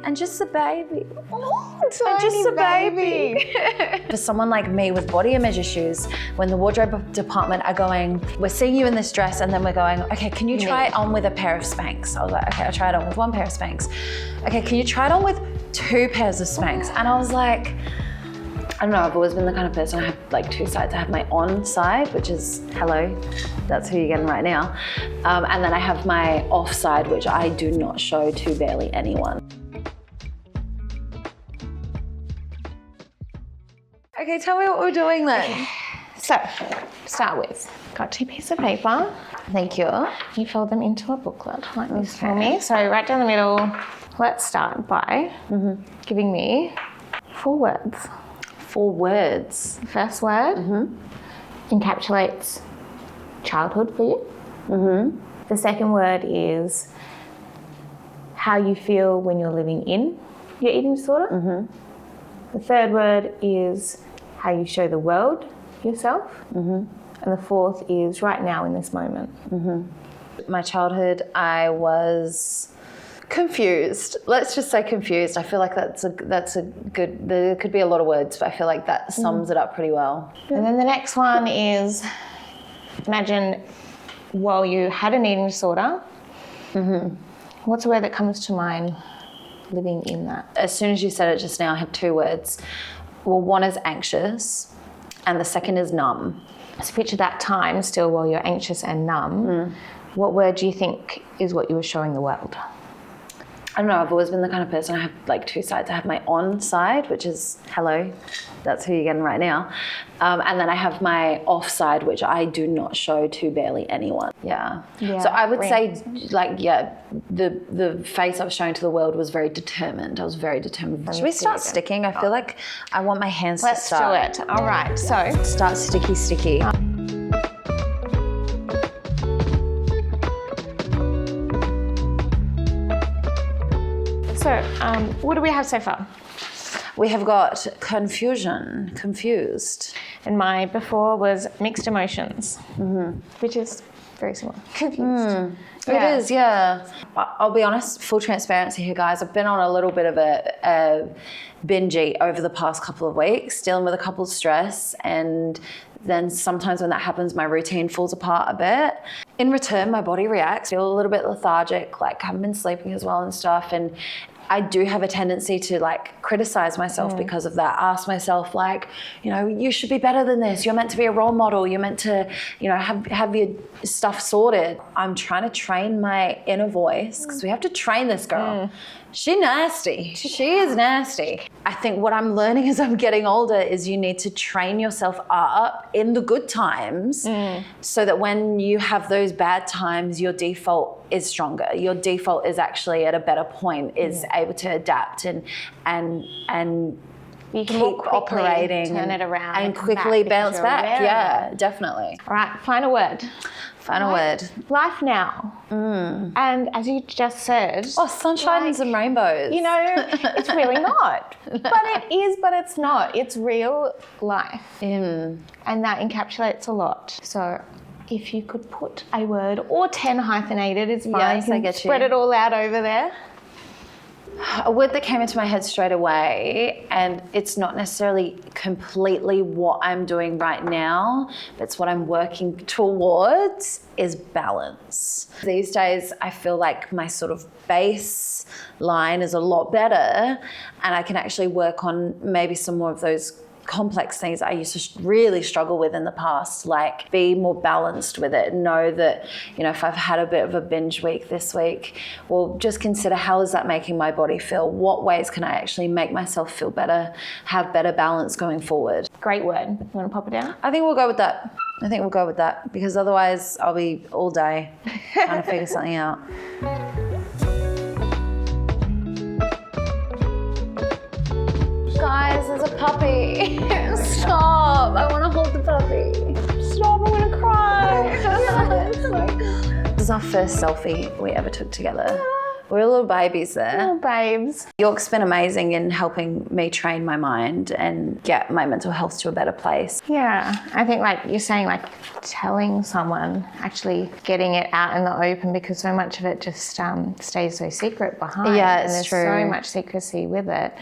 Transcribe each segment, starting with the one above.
and just a baby. Oh, And just a baby. baby. For someone like me with body image issues, when the wardrobe department are going, we're seeing you in this dress, and then we're going, okay, can you try it on with a pair of Spanx? I was like, okay, I'll try it on with one pair of Spanx. Okay, can you try it on with 2 pairs of Spanx? And I was like, I don't know, I've always been the kind of person, I have like 2 sides. I have my on side, which is hello, that's who you're getting right now. And then I have my off side, which I do not show to barely anyone. Okay, tell me what we're doing then. So, start with, got 2 pieces of paper. Thank you. You fold them into a booklet like this for me. So right down the middle, let's start by giving me 4 words. 4 words. The first word encapsulates childhood for you. The second word is how you feel when you're living in your eating disorder. The third word is how you show the world yourself. And the fourth is right now in this moment. My childhood, I was confused. Let's just say confused. I feel like that's a good, there could be a lot of words, but I feel like that sums it up pretty well. And then the next one is, imagine while you had an eating disorder, what's a word that comes to mind living in that? As soon as you said it just now, I had 2 words. Well, one is anxious and the second is numb. So picture that time still while you're anxious and numb. What word do you think is what you were showing the world? I don't know, I've always been the kind of person, I have like 2 sides. I have my on side, which is hello, that's who you're getting right now. And then I have my off side, which I do not show to barely anyone. Yeah. So I would say like, the face I was showing to the world was very determined. I was very determined. Should we start sticking? I feel like I want my hands to start. Let's do it. All right, so. Start sticky. So, what do we have so far? We have got confusion, confused. And my before was mixed emotions, which is very similar. Confused. It is, yeah. I'll be honest, full transparency here, guys. I've been on a little bit of a binge-eat over the past couple of weeks, dealing with a couple of stress, and then sometimes when that happens, my routine falls apart a bit. In return, my body reacts, I feel a little bit lethargic, like I haven't been sleeping as well and stuff, and I do have a tendency to like criticize myself because of that. Ask myself like, you know, you should be better than this. You're meant to be a role model. You're meant to, you know, have your stuff sorted. I'm trying to train my inner voice because we have to train this girl. She's nasty. She is nasty. I think what I'm learning as I'm getting older is you need to train yourself up in the good times so that when you have those bad times, your default is stronger. Your default is actually at a better point, is able to adapt and you can keep operating, turn it around and quickly bounce back. Yeah, definitely. All right, final word. Final word. Life now. And as you just said, oh, sunshines and rainbows. You know, it's really not. But it is, but it's not. It's real life. And that encapsulates a lot. So if you could put a word, or 10 hyphenated, it's fine. Yes, you I can get spread you. it all out over there. A word that came into my head straight away, and it's not necessarily completely what I'm doing right now, but it's what I'm working towards, is balance. These days, I feel like my sort of baseline is a lot better, and I can actually work on maybe some more of those complex things I used to really struggle with in the past, like be more balanced with it. Know that, you know, if I've had a bit of a binge week this week, well, just consider how is that making my body feel? What ways can I actually make myself feel better, have better balance going forward? Great word. You want to pop it down? I think we'll go with that. Because otherwise I'll be all day trying to figure something out. Guys, there's a puppy. Stop. I want to hold the puppy. Stop, I'm going to cry. This is our first selfie we ever took together. We're little babies there. Oh, babes. York's been amazing in helping me train my mind and get my mental health to a better place. Yeah, I think like you're saying, like telling someone, actually getting it out in the open, because so much of it just stays so secret behind. Yeah, and there's true. so much secrecy with it.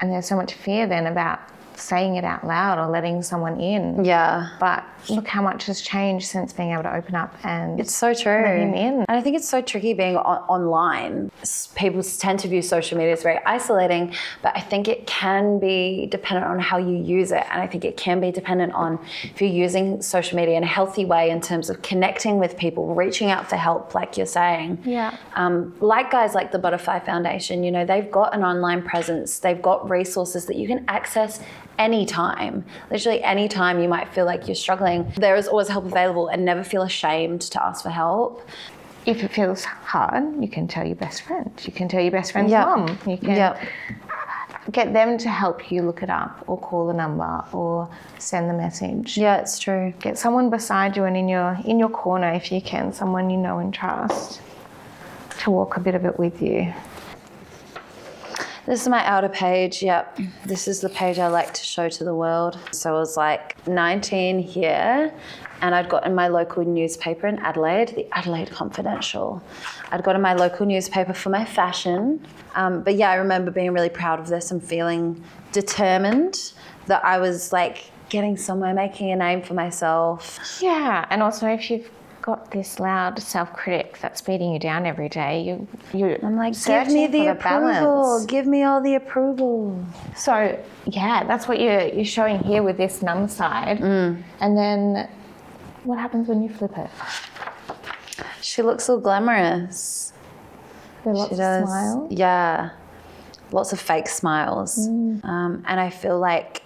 And there's so much fear then about saying it out loud or letting someone in. Yeah. But look how much has changed since being able to open up and It's so true. let him in. And I think it's so tricky being online. People tend to view social media as very isolating, but I think it can be dependent on how you use it. And I think it can be dependent on if you're using social media in a healthy way in terms of connecting with people, reaching out for help, like you're saying. Yeah. Like guys like the Butterfly Foundation, you know, they've got an online presence. They've got resources that you can access anytime. Literally anytime you might feel like you're struggling, there is always help available, and never feel ashamed to ask for help. If it feels hard, you can tell your best friend. You can tell your best friend's Yep. mum. You can Yep. get them to help you look it up, or call the number, or send the message. Yeah, it's true. Get someone beside you and in your corner if you can, someone you know and trust, to walk a bit of it with you. This is my outer page. Yep. This is the page I like to show to the world. So I was like 19 here, and I'd got in my local newspaper in Adelaide, the Adelaide Confidential. I'd got in my local newspaper for my fashion. But yeah, I remember being really proud of this and feeling determined that I was like getting somewhere, making a name for myself. Yeah, and also if you've got this loud self-critic that's beating you down every day, you're I'm like, give searching me the for approval. balance. Give me all the approval. So yeah, that's what you're showing here with this numb side. And then what happens when you flip it? She looks all glamorous. There are lots She of does. smiles. Yeah. Lots of fake smiles. And I feel like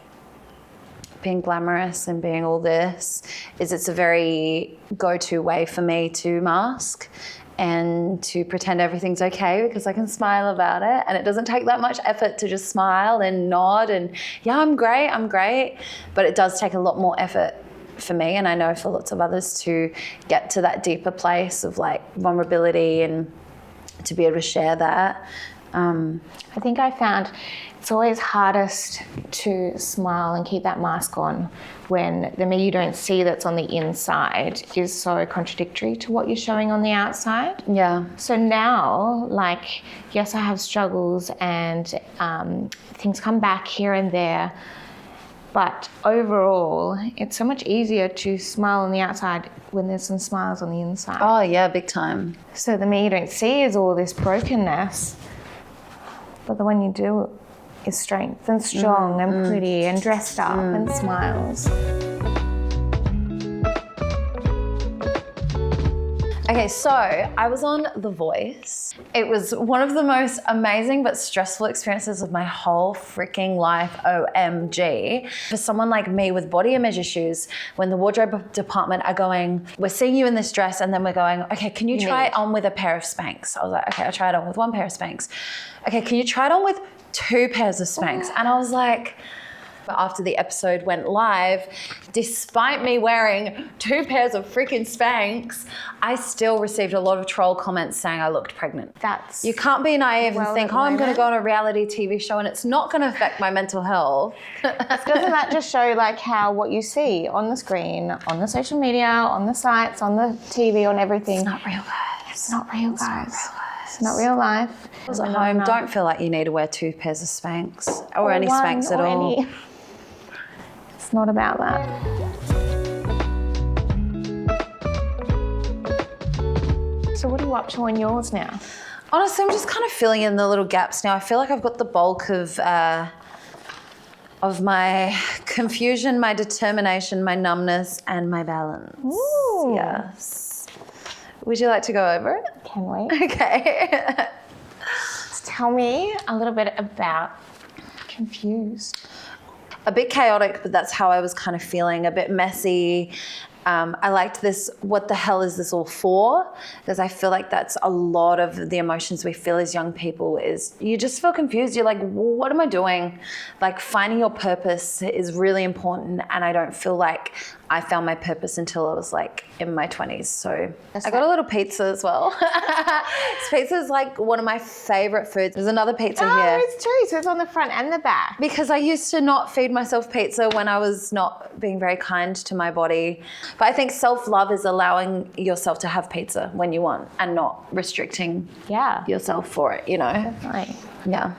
being glamorous and being all this it's a very go-to way for me to mask and to pretend everything's okay, because I can smile about it, and it doesn't take that much effort to just smile and nod and yeah, I'm great. But it does take a lot more effort for me, and I know for lots of others, to get to that deeper place of like vulnerability and to be able to share that. I think I found it's always hardest to smile and keep that mask on when the me you don't see that's on the inside is so contradictory to what you're showing on the outside. Yeah. So now, like, yes, I have struggles and things come back here and there, but overall, it's so much easier to smile on the outside when there's some smiles on the inside. Oh yeah, big time. So the me you don't see is all this brokenness, but the one you do is strength and strong and pretty and dressed up and smiles. Okay, so I was on The Voice. It was one of the most amazing but stressful experiences of my whole freaking life, OMG. For someone like me with body image issues, when the wardrobe department are going, we're seeing you in this dress, and then we're going, okay, can you try it on with a pair of Spanx? I was like, okay, I'll try it on with one pair of Spanx. Okay, can you try it on with 2 pairs of Spanx? And I was like, after the episode went live, despite me wearing 2 pairs of freaking Spanx, I still received a lot of troll comments saying I looked pregnant. You can't be naive and think, oh, I'm going to go on a reality TV show and it's not going to affect my mental health. Doesn't that just show like how what you see on the screen, on the social media, on the sites, on the TV, on everything? It's not real, guys. It's not real, guys. It's not real life. I was at home, don't feel like you need to wear 2 pairs of Spanx or any one, Spanx at or all. any. It's not about that. So what are you up to on yours now? Honestly, I'm just kind of filling in the little gaps now. I feel like I've got the bulk of my confusion, my determination, my numbness, and my balance. Ooh. Yes. Would you like to go over it? Can we? Okay. Tell me a little bit about Confused. A bit chaotic, but that's how I was kind of feeling, a bit messy. I liked this, what the hell is this all for? Because I feel like that's a lot of the emotions we feel as young people, is you just feel confused. You're like, what am I doing? Like, finding your purpose is really important, and I don't feel like I found my purpose until I was like in my 20s. So That's I got a little pizza as well. Pizza is like one of my favorite foods. There's another pizza here. It's true. So it's on the front and the back. Because I used to not feed myself pizza when I was not being very kind to my body. But I think self-love is allowing yourself to have pizza when you want and not restricting yourself for it, you know? Definitely. Yeah.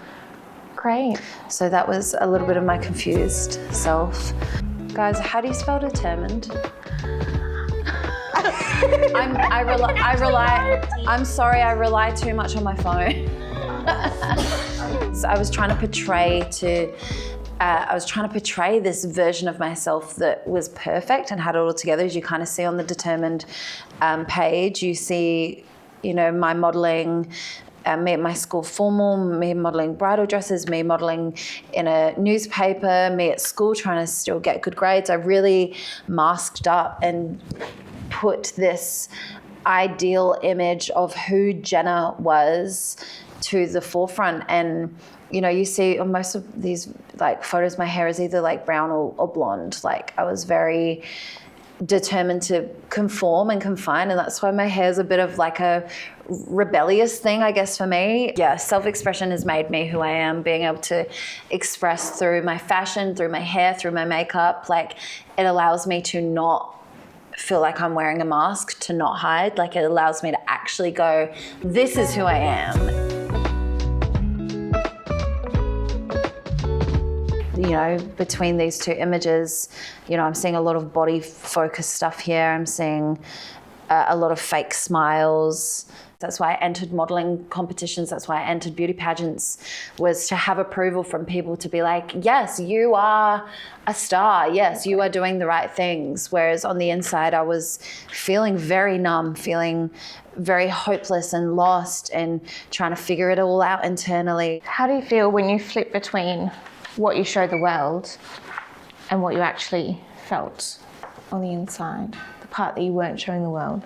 Great. So that was a little bit of my confused self. Guys, how do you spell determined? I'm sorry, I rely too much on my phone. So I was trying to portray this version of myself that was perfect and had it all together. As you kind of see on the determined page, you see, you know, my modeling, me at my school formal, me modeling bridal dresses, me modeling in a newspaper, me at school trying to still get good grades. I really masked up and put this ideal image of who Jenna was to the forefront. And you know, you see on most of these like photos, my hair is either like brown or blonde. Like I was very determined to conform and confine, and that's why my hair is a bit of like a rebellious thing, I guess, for me. Yeah, self-expression has made me who I am, being able to express through my fashion, through my hair, through my makeup. Like it allows me to not feel like I'm wearing a mask, to not hide. Like it allows me to actually go, this is who I am. You know, between these two images, you know, I'm seeing a lot of body focused stuff here. I'm seeing a lot of fake smiles. That's why I entered modeling competitions. That's why I entered beauty pageants, was to have approval from people to be like, yes, you are a star. Yes, you are doing the right things. Whereas on the inside, I was feeling very numb, feeling very hopeless and lost and trying to figure it all out internally. How do you feel when you flip between what you show the world and what you actually felt on the inside, the part that you weren't showing the world?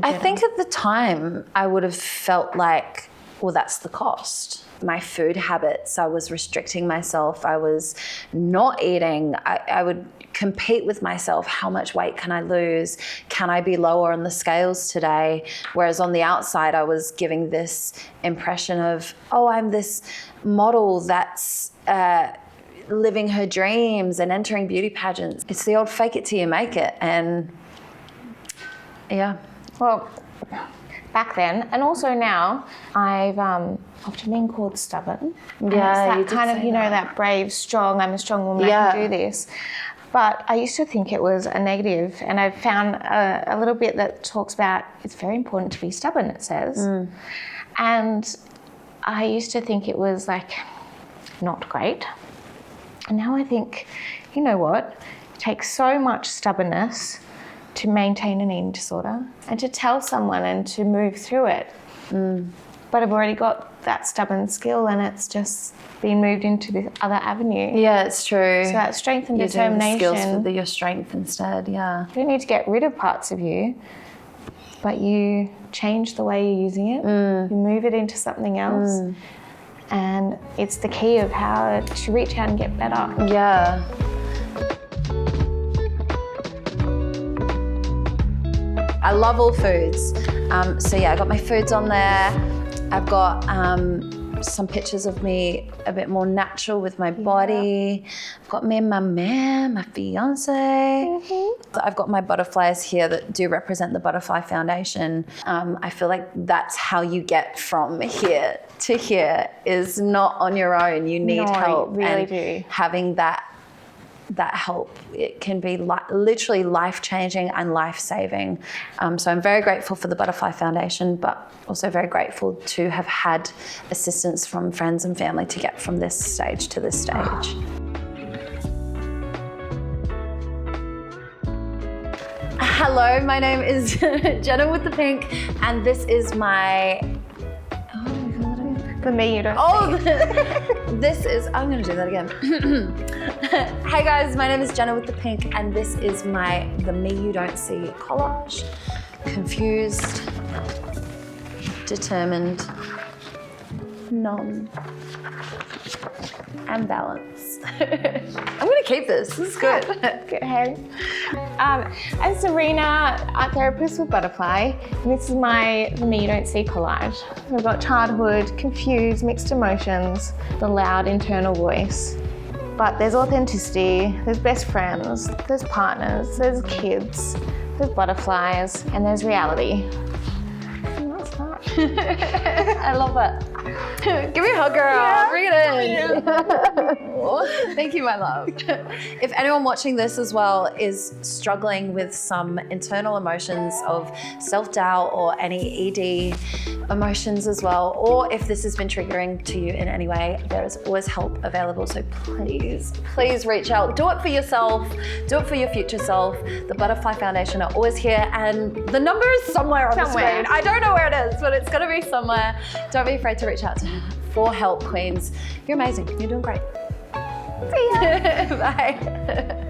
I think at the time I would have felt like, well, that's the cost. My food habits, I was restricting myself. I was not eating. I would compete with myself. How much weight can I lose? Can I be lower on the scales today? Whereas on the outside, I was giving this impression of, oh, I'm this model that's living her dreams and entering beauty pageants. It's the old fake it till you make it. And yeah. Well, back then and also now, I've often been called stubborn. Yeah, it's that kind of, you know, that brave, strong, I'm a strong woman, I can do this. But I used to think it was a negative, and I've found a little bit that talks about it's very important to be stubborn, it says. And I used to think it was like not great. And now I think, you know what, it takes so much stubbornness to maintain an eating disorder and to tell someone and to move through it. But I've already got that stubborn skill, and it's just been moved into this other avenue. Yeah, it's true. So that strength and using determination. the skills for your strength instead, yeah. You don't need to get rid of parts of you, but you change the way you're using it. You move it into something else. And it's the key of how to reach out and get better. Yeah. I love all foods. So yeah, I got my foods on there. I've got some pictures of me a bit more natural with my body. I've got me and my man, my fiance. I've got my butterflies here that do represent the Butterfly Foundation. I feel like that's how you get from here to here, is not on your own. You need help. You really do. Having that help, it can be literally life-changing and life-saving. So I'm very grateful for the Butterfly Foundation, but also very grateful to have had assistance from friends and family to get from this stage to this stage. Hello, my name is Jenna with the Pink, and this is my... For me, you don't. This is, I'm gonna do that again. Hey guys, my name is Jenna with the Pink, and this is my The Me You Don't See collage. Confused, determined, numb, and balanced. I'm gonna keep this. This is good. Good. I'm Serena, art therapist with Butterfly, and this is the Me You Don't See collage. We've got childhood, confused, mixed emotions, the loud internal voice. But there's authenticity, there's best friends, there's partners, there's kids, there's butterflies, and there's reality. And that's that. I love it. Give me a hug, girl. Yeah. Bring it in. Thank you, my love. If anyone watching this as well is struggling with some internal emotions of self-doubt or any ED emotions as well, or if this has been triggering to you in any way, there is always help available. So please, please reach out. Do it for yourself. Do it for your future self. The Butterfly Foundation are always here, and the number is somewhere on the screen. I don't know where it is, but it's going to be somewhere. Don't be afraid to reach out to her for help, queens. You're amazing. You're doing great. See ya. Bye.